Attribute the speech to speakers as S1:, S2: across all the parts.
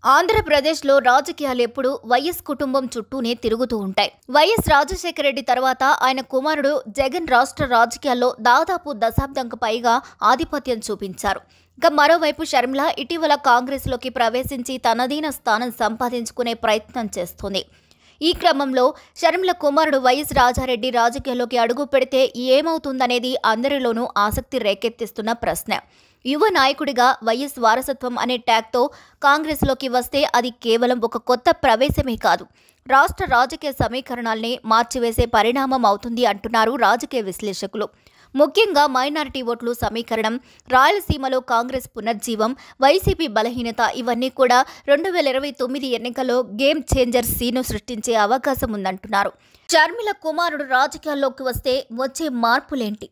S1: ఆంధ్రప్రదేశ్లో రాజకీయాలు ఎప్పుడూ వైఎస్ కుటుంబం చుట్టూనే తిరుగుతూ ఉంటాయి. వైఎస్ రాజశేఖర రెడ్డి తర్వాత ఆయన కుమారుడు జగన్ రాష్ట్ర రాజకీయాల్లో దాదాపు దశాబ్దంకు పైగా ఆధిపత్యం చూపించారు. ఇక మరోవైపు షర్మిల ఇటీవల కాంగ్రెస్లోకి ప్రవేశించి తనదైన స్థానం సంపాదించుకునే ప్రయత్నం చేస్తోంది. ఈ క్రమంలో షర్మిల కుమారుడు వైఎస్ రాజారెడ్డి రాజకీయాల్లోకి అడుగు పెడితే ఏమవుతుందనేది అందరిలోనూ ఆసక్తి రేకెత్తిస్తున్న ప్రశ్న. యువ నాయకుడిగా వైఎస్ వారసత్వం అనే ట్యాగ్తో కాంగ్రెస్లోకి వస్తే అది కేవలం ఒక కొత్త ప్రవేశమే కాదు, రాష్ట్ర రాజకీయ సమీకరణాల్ని మార్చివేసే పరిణామం అవుతుంది అంటున్నారు రాజకీయ విశ్లేషకులు. ముఖ్యంగా మైనారిటీ ఓట్లు సమీకరణం, రాయలసీమలో కాంగ్రెస్ పునర్జీవం, వైసీపీ బలహీనత ఇవన్నీ కూడా 2029 ఎన్నికల్లో గేమ్ చేంజర్ సీను సృష్టించే అవకాశం ఉందంటున్నారు. షర్మిల కుమారుడు రాజకీయాల్లోకి వస్తే వచ్చే మార్పులేంటి?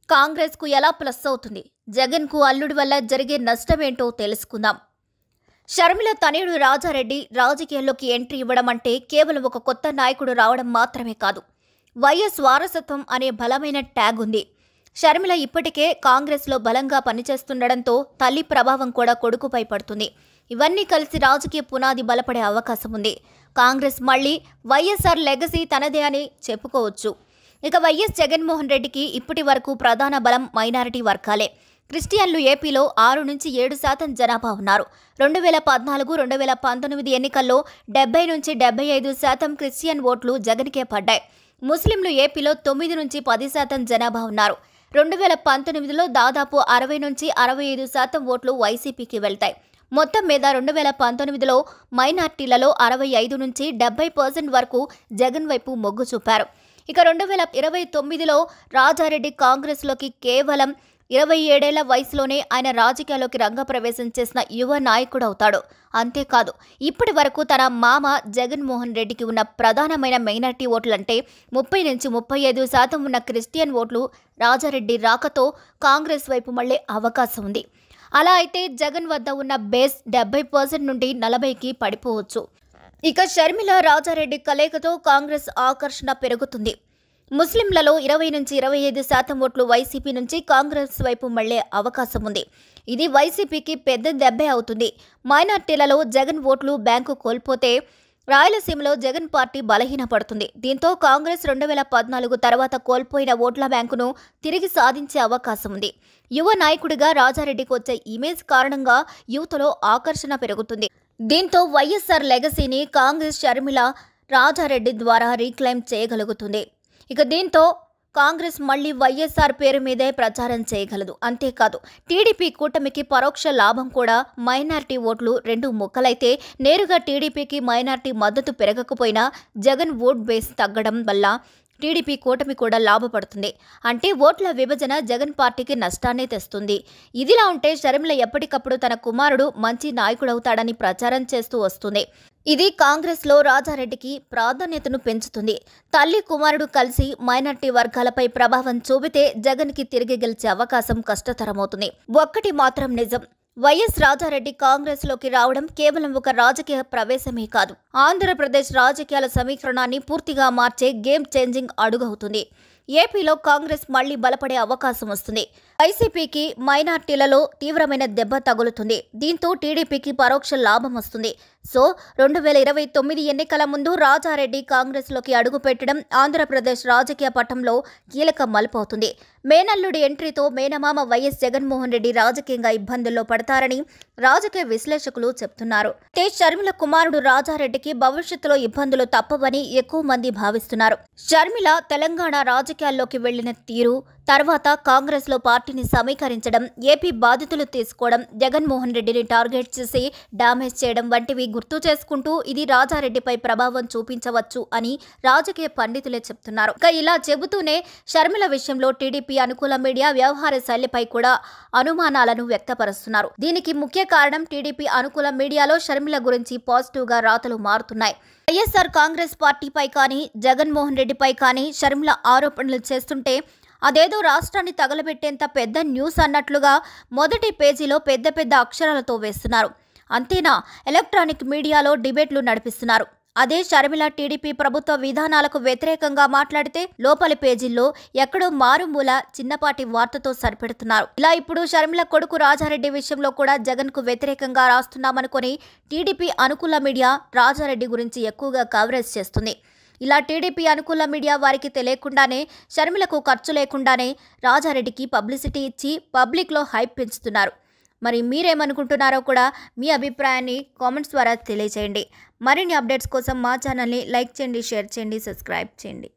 S1: కాంగ్రెస్కు ఎలా ప్లస్ అవుతుంది? జగన్కు అల్లుడి వల్ల జరిగే నష్టమేంటో తెలుసుకుందాం. షర్మిల తనయుడు రాజారెడ్డి రాజకీయాల్లోకి ఎంట్రీ ఇవ్వడం అంటే కేవలం ఒక కొత్త నాయకుడు రావడం మాత్రమే కాదు, వైఎస్ వారసత్వం అనే బలమైన ట్యాగ్ ఉంది. షర్మిల ఇప్పటికే కాంగ్రెస్లో బలంగా పనిచేస్తుండడంతో తల్లి ప్రభావం కూడా కొడుకుపై పడుతుంది. ఇవన్నీ కలిసి రాజకీయ పునాది బలపడే అవకాశం ఉంది. కాంగ్రెస్ మళ్లీ వైఎస్ఆర్ లెగసీ తనదే అని చెప్పుకోవచ్చు. ఇక వైఎస్ జగన్మోహన్ రెడ్డికి ఇప్పటి వరకు ప్రధాన బలం మైనారిటీ వర్గాలే. క్రిస్టియన్లు ఏపీలో 6-7% జనాభా ఉన్నారు. 2014-2019 ఎన్నికల్లో 70-75% క్రిస్టియన్ ఓట్లు జగన్కే పడ్డాయి. ముస్లింలు ఏపీలో 9-10% జనాభా ఉన్నారు. 2019లో దాదాపు 60-65% ఓట్లు వైసీపీకి వెళ్తాయి. మొత్తం మీద 2019లో మైనార్టీలలో 65-70% వరకు జగన్ వైపు మొగ్గు చూపారు. ఇక 2029లో రాజారెడ్డి కాంగ్రెస్లోకి కేవలం 27 ఏళ్ల వయసులోనే ఆయన రాజకీయాల్లోకి రంగప్రవేశం చేసిన యువ నాయకుడవుతాడు. అంతేకాదు, ఇప్పటి వరకు తన మామ జగన్మోహన్ రెడ్డికి ఉన్న ప్రధానమైన మైనార్టీ ఓట్లంటే 30-35% ఉన్న క్రిస్టియన్ ఓట్లు రాజారెడ్డి రాకతో కాంగ్రెస్ వైపు మళ్లే అవకాశం ఉంది. అలా అయితే జగన్ వద్ద ఉన్న బేస్ 70% నుండి 40కి పడిపోవచ్చు. ఇక షర్మిల రాజారెడ్డి కలయికతో కాంగ్రెస్ ఆకర్షణ పెరుగుతుంది. ముస్లింలలో 20-25% ఓట్లు వైసీపీ నుంచి కాంగ్రెస్ వైపు మళ్లే అవకాశం ఉంది. ఇది వైసీపీకి పెద్ద దెబ్బే అవుతుంది. మైనార్టీలలో జగన్ ఓట్లు బ్యాంకు కోల్పోతే రాయలసీమలో జగన్ పార్టీ బలహీనపడుతుంది. దీంతో కాంగ్రెస్ 2014 తర్వాత కోల్పోయిన ఓట్ల బ్యాంకును తిరిగి సాధించే అవకాశం ఉంది. యువ నాయకుడిగా రాజారెడ్డికి వచ్చే ఇమేజ్ కారణంగా యువతలో ఆకర్షణ పెరుగుతుంది. దీంతో వైఎస్ఆర్ లెగసీని కాంగ్రెస్ షర్మిల రాజారెడ్డి ద్వారా రీక్లెయిమ్ చేయగలుగుతుంది. ఇక దీంతో కాంగ్రెస్ మళ్లీ వైఎస్ఆర్ పేరు మీదే ప్రచారం చేయగలదు. అంతేకాదు, టీడీపీ కూటమికి పరోక్ష లాభం కూడా. మైనార్టీ ఓట్లు 2 ముక్కలైతే నేరుగా టీడీపీకి మైనార్టీ మద్దతు పెరగకపోయినా జగన్ ఓట్ బేస్ తగ్గడం వల్ల టీడీపీ కూటమి కూడా లాభపడుతుంది. అంటే ఓట్ల విభజన జగన్ పార్టీకి నష్టాన్నే తెస్తుంది. ఇదిలా ఉంటే షర్మిల ఎప్పటికప్పుడు తన కుమారుడు మంచి నాయకుడవుతాడని ప్రచారం చేస్తూ వస్తుంది. ఇది కాంగ్రెస్లో రాజారెడ్డికి ప్రాధాన్యతను పెంచుతుంది. తల్లి కుమారుడు కలిసి మైనార్టీ వర్గాలపై ప్రభావం చూపితే జగన్కి తిరిగి గెలిచే అవకాశం కష్టతరమవుతుంది. ఒక్కటి మాత్రం నిజం, వైఎస్ రాజారెడ్డి కాంగ్రెస్లోకి రావడం కేవలం ఒక రాజకీయ ప్రవేశమే కాదు, ఆంధ్రప్రదేశ్ రాజకీయాల సమీకరణాన్ని పూర్తిగా మార్చే గేమ్ చేంజింగ్ అడుగవుతుంది. ఏపీలో కాంగ్రెస్ మళ్లీ బలపడే అవకాశం వస్తుంది. వైసీపీకి మైనార్టీలలో తీవ్రమైన దెబ్బ తగులుతుంది. దీంతో టీడీపీకి పరోక్ష లాభం వస్తుంది. సో 2029 ఎన్నికల ముందు రాజారెడ్డి కాంగ్రెస్లోకి అడుగుపెట్టడం ఆంధ్రప్రదేశ్ రాజకీయ పటంలో కీలక మలుపవుతుంది. మేనల్లుడి ఎంట్రీతో మేనమామ వైఎస్ జగన్మోహన్ రెడ్డి రాజకీయంగా ఇబ్బందుల్లో పడతారని రాజకీయ విశ్లేషకులు చెబుతున్నారు. అయితే షర్మిల కుమారుడు రాజారెడ్డికి భవిష్యత్తులో ఇబ్బందులు తప్పవని ఎక్కువ మంది భావిస్తున్నారు. షర్మిల తెలంగాణ రాజకీయాల్లోకి వెళ్లిన తీరు, తర్వాత కాంగ్రెస్లో పార్టీని సమీకరించడం, ఏపీ బాధితులు తీసుకోవడం, జగన్మోహన్ రెడ్డిని టార్గెట్ చేసి డామేజ్ చేయడం వంటివి గుర్తు చేసుకుంటూ ఇది రాజారెడ్డిపై ప్రభావం చూపించవచ్చు అని రాజకీయ పండితులే చెప్తున్నారు. ఇక ఇలా చెబుతూనే షర్మిల విషయంలో టీడీపీ అనుకూల మీడియా వ్యవహార శైలిపై కూడా అనుమానాలను వ్యక్తపరుస్తున్నారు. దీనికి ముఖ్య కారణం టీడీపీ అనుకూల మీడియాలో షర్మిల గురించి పాజిటివ్గా రాతలు మారుతున్నాయి. వైఎస్ఆర్ కాంగ్రెస్ పార్టీపై కానీ జగన్మోహన్ రెడ్డిపై కానీ షర్మిల ఆరోపణలు చేస్తుంటే అదేదో రాష్ట్రాన్ని తగలబెట్టేంత పెద్ద న్యూస్ అన్నట్లుగా మొదటి పేజీలో పెద్ద పెద్ద అక్షరాలతో వేస్తున్నారు. అంతేనా, ఎలక్ట్రానిక్ మీడియాలో డిబేట్లు నడిపిస్తున్నారు. అదే షర్మిల టీడీపీ ప్రభుత్వ విధానాలకు వ్యతిరేకంగా మాట్లాడితే లోపలి పేజీల్లో ఎక్కడో మారుమూల చిన్నపాటి వార్తతో సరిపెడుతున్నారు. ఇలా ఇప్పుడు షర్మిల కొడుకు రాజారెడ్డి విషయంలో కూడా జగన్ కు వ్యతిరేకంగా రాస్తున్నామనుకొని టీడీపీ అనుకూల మీడియా రాజారెడ్డి గురించి ఎక్కువగా కవరేజ్ చేస్తుంది. ఇలా టీడీపీ అనుకూల మీడియా వారికి తెలియకుండానే షర్మిలకు ఖర్చు లేకుండానే రాజారెడ్డికి పబ్లిసిటీ ఇచ్చి పబ్లిక్లో హైప్ పెంచుతున్నారు. మరి మీరేమనుకుంటున్నారో కూడా మీ అభిప్రాయాన్ని కామెంట్స్ ద్వారా తెలియజేయండి. మరిన్ని అప్డేట్స్ కోసం మా ఛానల్ని లైక్ చేయండి, షేర్ చేయండి, సబ్స్క్రైబ్ చేయండి.